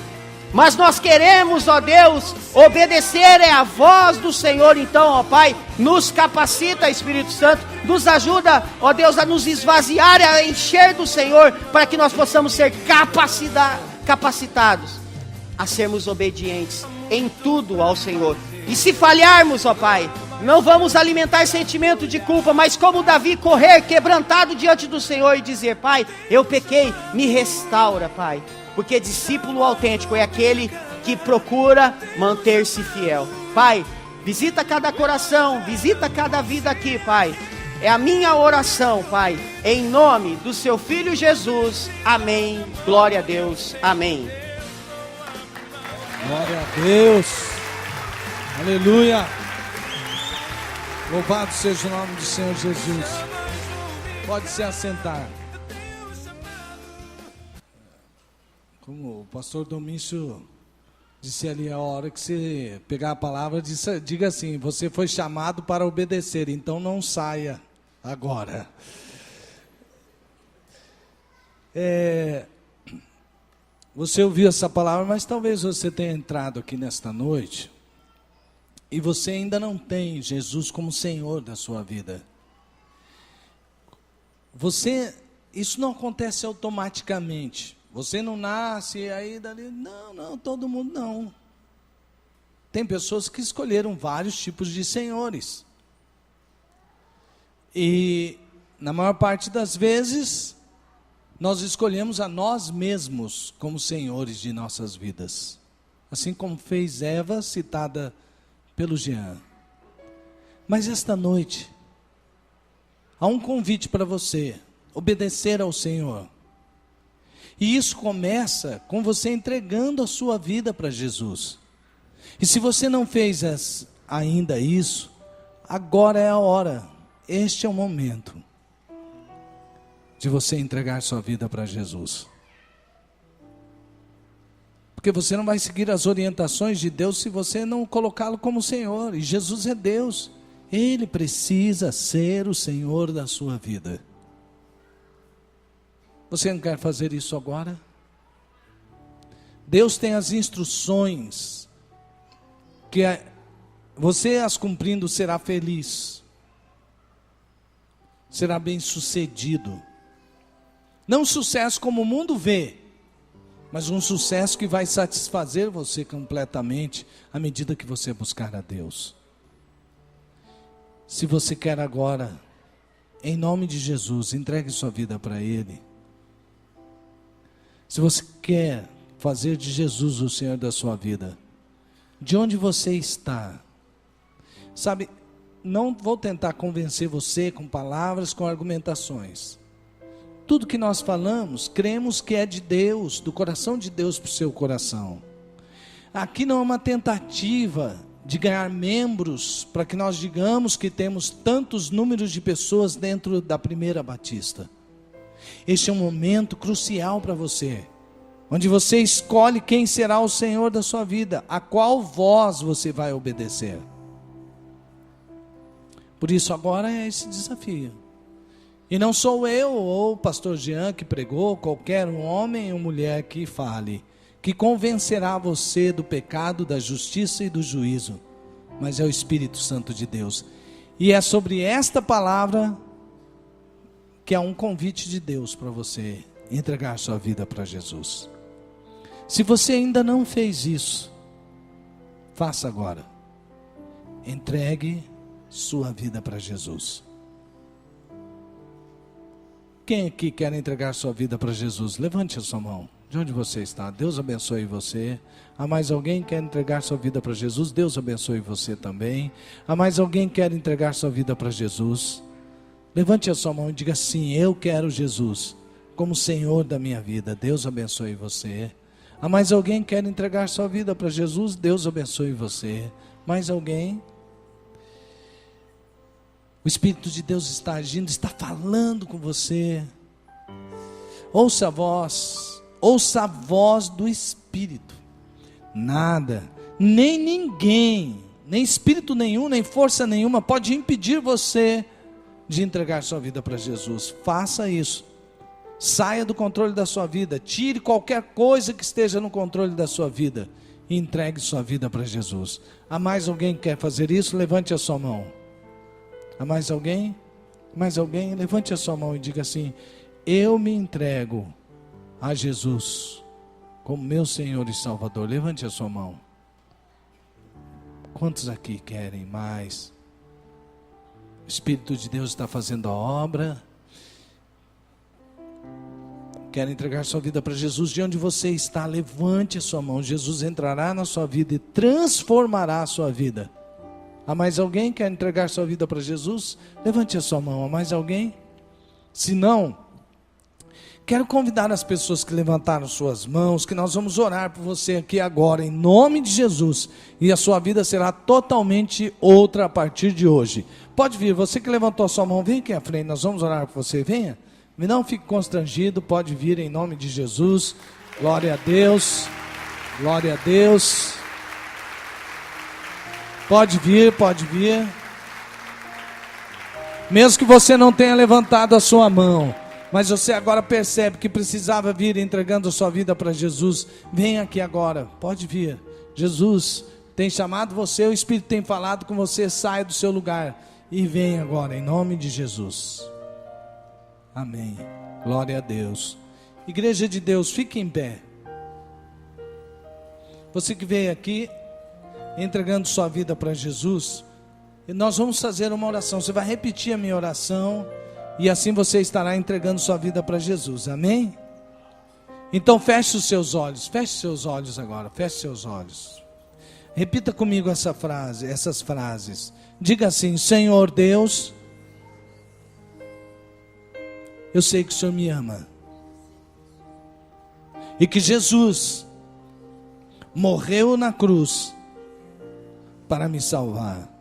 mas nós queremos, ó Deus, obedecer a voz do Senhor. Então, ó Pai, nos capacita, Espírito Santo, nos ajuda, ó Deus, a nos esvaziar, a encher do Senhor, para que nós possamos ser capacitados a sermos obedientes em tudo ao Senhor. E se falharmos, ó Pai, não vamos alimentar sentimento de culpa, mas como Davi, correr quebrantado diante do Senhor e dizer: Pai, eu pequei, me restaura, Pai. Porque discípulo autêntico é aquele que procura manter-se fiel. Pai, visita cada coração, visita cada vida aqui, Pai. É a minha oração, Pai, em nome do Seu Filho Jesus. Amém. Glória a Deus. Amém. Glória a Deus. Aleluia. Louvado seja o nome do Senhor Jesus. Pode se assentar. Como o pastor Domício disse ali, a hora que você pegar a palavra, diga assim: você foi chamado para obedecer, então não saia agora. Você ouviu essa palavra, mas talvez você tenha entrado aqui nesta noite e você ainda não tem Jesus como Senhor da sua vida. Isso não acontece automaticamente. Você não nasce e aí dali, não, todo mundo não. Tem pessoas que escolheram vários tipos de senhores. E na maior parte das vezes, nós escolhemos a nós mesmos como senhores de nossas vidas. Assim como fez Eva, citada pelo Jean. Mas esta noite, há um convite para você: obedecer ao Senhor. E isso começa com você entregando a sua vida para Jesus. E se você não fez ainda isso, agora é a hora, este é o momento de você entregar sua vida para Jesus. Porque você não vai seguir as orientações de Deus se você não colocá-lo como Senhor. E Jesus é Deus, Ele precisa ser o Senhor da sua vida. Você não quer fazer isso agora? Deus tem as instruções, que você as cumprindo será feliz, será bem sucedido. Não um sucesso como o mundo vê, mas um sucesso que vai satisfazer você completamente à medida que você buscar a Deus. Se você quer agora, em nome de Jesus, entregue sua vida para Ele. Se você quer fazer de Jesus o Senhor da sua vida, de onde você está, sabe, não vou tentar convencer você com palavras, com argumentações. Tudo que nós falamos, cremos que é de Deus, do coração de Deus para o seu coração. Aqui não é uma tentativa de ganhar membros, para que nós digamos que temos tantos números de pessoas dentro da Primeira Batista. Este é um momento crucial para você, onde você escolhe quem será o Senhor da sua vida, a qual voz você vai obedecer. Por isso agora é esse desafio. E não sou eu ou o pastor Jean que pregou, qualquer homem ou mulher que fale, que convencerá você do pecado, da justiça e do juízo, mas é o Espírito Santo de Deus. E é sobre esta palavra que é um convite de Deus para você entregar sua vida para Jesus. Se você ainda não fez isso, faça agora. Entregue sua vida para Jesus. Quem aqui quer entregar sua vida para Jesus? Levante a sua mão. De onde você está? Deus abençoe você. Há mais alguém que quer entregar sua vida para Jesus? Deus abençoe você também. Há mais alguém que quer entregar sua vida para Jesus? Levante a sua mão e diga assim: eu quero Jesus como Senhor da minha vida. Deus abençoe você. Há mais alguém que quer entregar sua vida para Jesus? Deus abençoe você. Mais alguém? O Espírito de Deus está agindo, está falando com você. Ouça a voz do Espírito. Nada, nem ninguém, nem espírito nenhum, nem força nenhuma pode impedir você de entregar sua vida para Jesus. Faça isso. Saia do controle da sua vida. Tire qualquer coisa que esteja no controle da sua vida e entregue sua vida para Jesus. Há mais alguém que quer fazer isso? Levante a sua mão. Há mais alguém? Mais alguém? Levante a sua mão e diga assim: eu me entrego a Jesus como meu Senhor e Salvador. Levante a sua mão. Quantos aqui querem mais? O Espírito de Deus está fazendo a obra. Quer entregar sua vida para Jesus? De onde você está, levante a sua mão. Jesus entrará na sua vida e transformará a sua vida. Há mais alguém que quer entregar sua vida para Jesus? Levante a sua mão. Há mais alguém? Se não, quero convidar as pessoas que levantaram suas mãos, que nós vamos orar por você aqui agora, em nome de Jesus, e a sua vida será totalmente outra a partir de hoje. Pode vir, você que levantou a sua mão, vem aqui à frente, nós vamos orar por você, venha. Não fique constrangido, pode vir em nome de Jesus. Glória a Deus, glória a Deus. Pode vir, pode vir. Mesmo que você não tenha levantado a sua mão, mas você agora percebe que precisava vir entregando a sua vida para Jesus, vem aqui agora, pode vir. Jesus tem chamado você, o Espírito tem falado com você, saia do seu lugar e vem agora, em nome de Jesus. Amém. Glória a Deus. Igreja de Deus, fique em pé. Você que veio aqui entregando sua vida para Jesus, e nós vamos fazer uma oração. Você vai repetir a minha oração e assim você estará entregando sua vida para Jesus. Amém? Então feche os seus olhos. Feche seus olhos agora. Feche seus olhos. Repita comigo essas frases. Diga assim: Senhor Deus, eu sei que o Senhor me ama e que Jesus morreu na cruz para me salvar.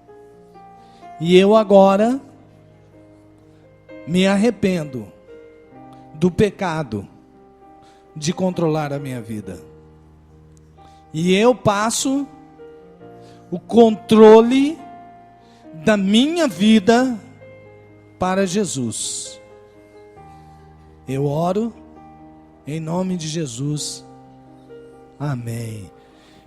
E eu agora me arrependo do pecado de controlar a minha vida. E eu passo o controle da minha vida para Jesus. Eu oro em nome de Jesus. Amém.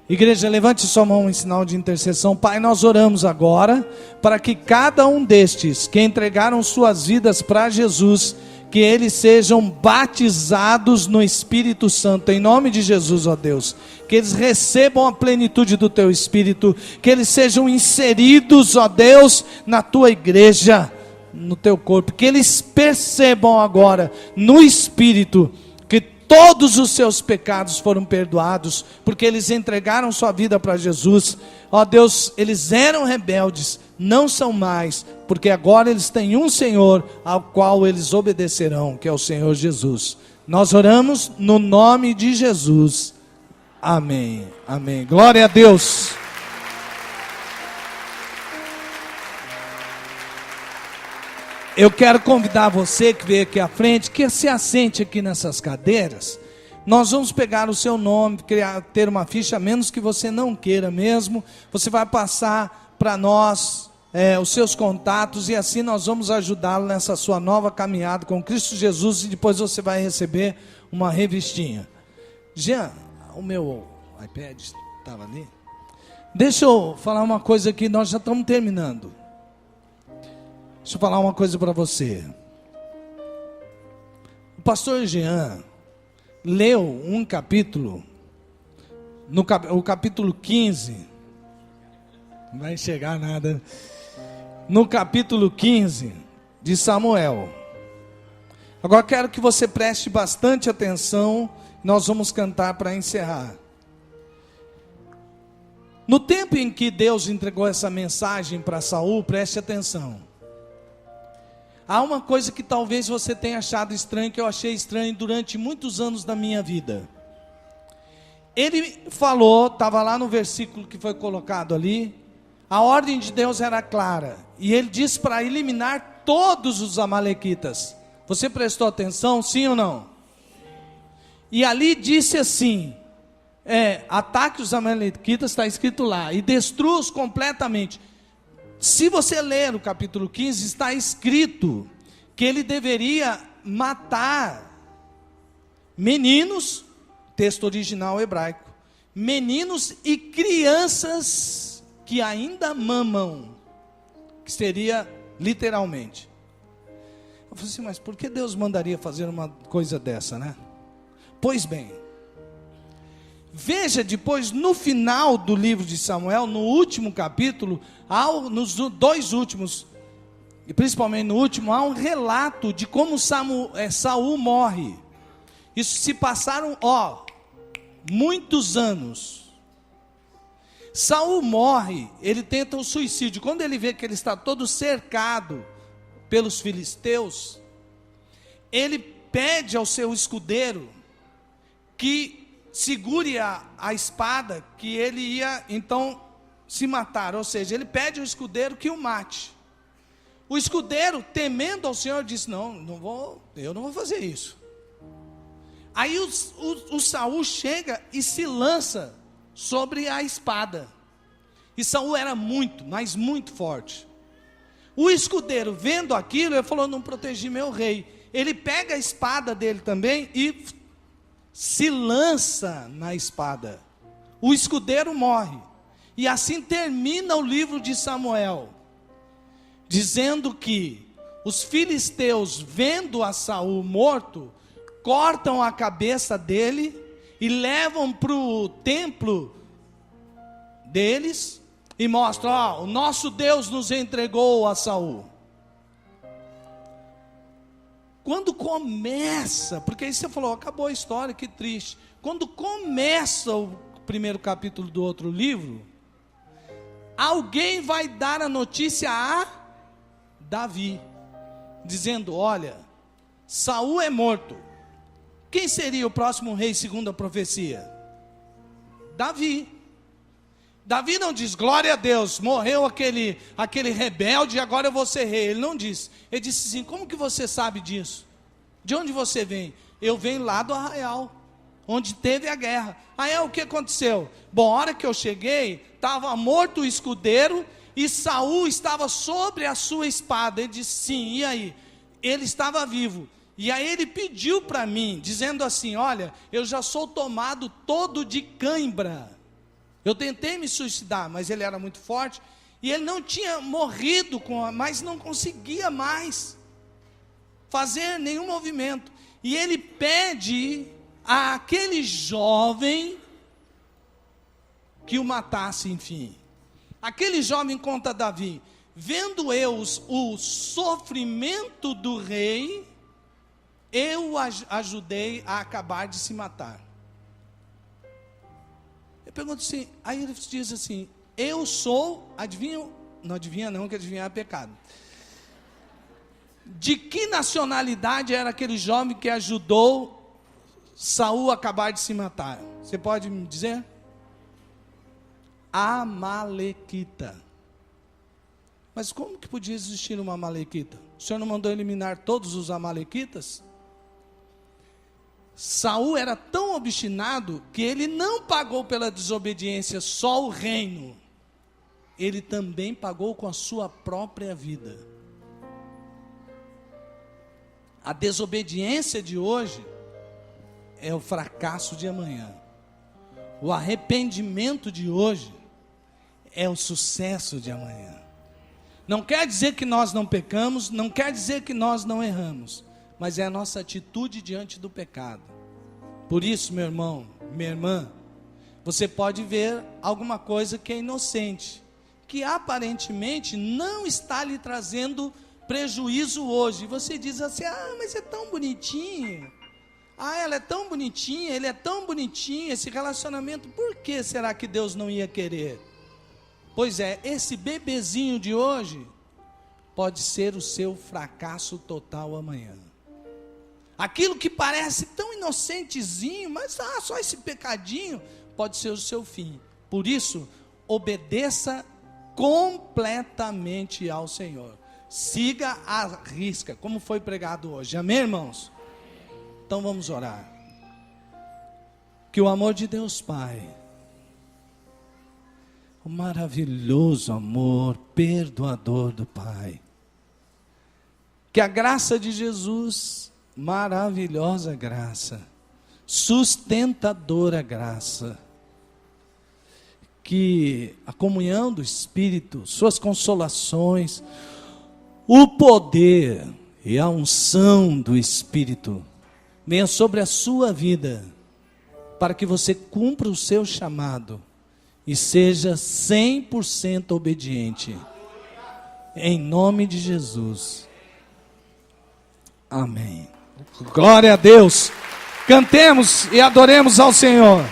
Igreja, levante sua mão em sinal de intercessão. Pai, nós oramos agora para que cada um destes que entregaram suas vidas para Jesus, que eles sejam batizados no Espírito Santo, em nome de Jesus, ó Deus. Que eles recebam a plenitude do Teu Espírito, que eles sejam inseridos, ó Deus, na Tua igreja, no Teu corpo. Que eles percebam agora, no Espírito, que todos os seus pecados foram perdoados, porque eles entregaram sua vida para Jesus. Ó Deus, eles eram rebeldes, não são mais, porque agora eles têm um Senhor ao qual eles obedecerão, que é o Senhor Jesus. Nós oramos no nome de Jesus. Amém. Amém. Glória a Deus. Eu quero convidar você que veio aqui à frente, que se assente aqui nessas cadeiras. Nós vamos pegar o seu nome, ter uma ficha, a menos que você não queira mesmo. Você vai passar para nós os seus contatos e assim nós vamos ajudá-lo nessa sua nova caminhada com Cristo Jesus. E depois você vai receber uma revistinha. Jean, o meu iPad estava ali. Deixa eu falar uma coisa aqui, nós já estamos terminando. Deixa eu falar uma coisa para você. O pastor Jean leu um capítulo, o capítulo 15, não vai chegar nada, no capítulo 15 de Samuel. Agora quero que você preste bastante atenção. Nós vamos cantar para encerrar. No tempo em que Deus entregou essa mensagem para Saul, preste atenção. Há uma coisa que talvez você tenha achado estranho, que eu achei estranho durante muitos anos da minha vida. Ele falou, estava lá no versículo que foi colocado ali, a ordem de Deus era clara, e ele disse para eliminar todos os amalequitas. Você prestou atenção, sim ou não? E ali disse assim, ataque os amalequitas, está escrito lá, e destrua-os completamente. Se você ler o capítulo 15, está escrito que ele deveria matar meninos, texto original hebraico, meninos e crianças que ainda mamam, que seria literalmente. Eu falei assim, mas por que Deus mandaria fazer uma coisa dessa, né? Pois bem, veja depois no final do livro de Samuel, no último capítulo, nos dois últimos, e principalmente no último, há um relato de como Saul morre. Isso se passaram, muitos anos. Saul morre, ele tenta o suicídio. Quando ele vê que ele está todo cercado pelos filisteus, ele pede ao seu escudeiro que segure a espada, que ele ia então se matar. Ou seja, ele pede ao escudeiro que o mate. O escudeiro, temendo ao Senhor, disse, eu não vou fazer isso. Aí o Saul chega e se lança sobre a espada. E Saul era muito, mas muito forte. O escudeiro, vendo aquilo, ele falou, não protegi meu rei. Ele pega a espada dele também e se lança na espada. O escudeiro morre. E assim termina o livro de Samuel, dizendo que os filisteus, vendo a Saul morto, cortam a cabeça dele e levam para o templo deles e mostram, o nosso Deus nos entregou a Saul. Quando começa, porque aí você falou, acabou a história, que triste. Quando começa o primeiro capítulo do outro livro, alguém vai dar a notícia a Davi, dizendo, olha, Saul é morto. Quem seria o próximo rei segundo a profecia? Davi. Davi não diz, glória a Deus, morreu aquele rebelde, agora eu vou ser rei. Ele não disse. Ele disse assim, como que você sabe disso? De onde você vem? Eu venho lá do arraial, onde teve a guerra. Aí o que aconteceu? Bom, a hora que eu cheguei, estava morto o escudeiro, e Saul estava sobre a sua espada. Ele disse, sim, e aí? Ele estava vivo. E aí ele pediu para mim, dizendo assim, olha, eu já sou tomado todo de cãibra. Eu tentei me suicidar, mas ele era muito forte, e ele não tinha morrido, mas não conseguia mais fazer nenhum movimento. E ele pede àquele jovem que o matasse, enfim. Aquele jovem conta a Davi, vendo eu o sofrimento do rei, eu ajudei a acabar de se matar. Eu pergunto assim, aí ele diz assim, eu sou, não adivinha não, que adivinhar é pecado. De que nacionalidade era aquele jovem que ajudou Saul a acabar de se matar? Você pode me dizer? Amalequita. Mas como que podia existir uma amalequita? O Senhor não mandou eliminar todos os amalequitas? Saul era tão obstinado que ele não pagou pela desobediência só o reino, ele também pagou com a sua própria vida. A desobediência de hoje é o fracasso de amanhã. O arrependimento de hoje é o sucesso de amanhã. Não quer dizer que nós não pecamos, não quer dizer que nós não erramos, mas é a nossa atitude diante do pecado. Por isso, meu irmão, minha irmã, você pode ver alguma coisa que é inocente, que aparentemente não está lhe trazendo prejuízo hoje. Você diz assim: ah, mas é tão bonitinho. Ah, ela é tão bonitinha, ele é tão bonitinho, esse relacionamento, por que será que Deus não ia querer? Pois é, esse bebezinho de hoje pode ser o seu fracasso total amanhã. Aquilo que parece tão inocentezinho, mas só esse pecadinho, pode ser o seu fim. Por isso, obedeça completamente ao Senhor. Siga a risca, como foi pregado hoje. Amém, irmãos? Então vamos orar. Que o amor de Deus Pai, o maravilhoso amor perdoador do Pai, que a graça de Jesus, maravilhosa graça, sustentadora graça, que a comunhão do Espírito, suas consolações, o poder e a unção do Espírito venha sobre a sua vida, para que você cumpra o seu chamado e seja 100% obediente. Em nome de Jesus. Amém. Glória a Deus. Cantemos e adoremos ao Senhor.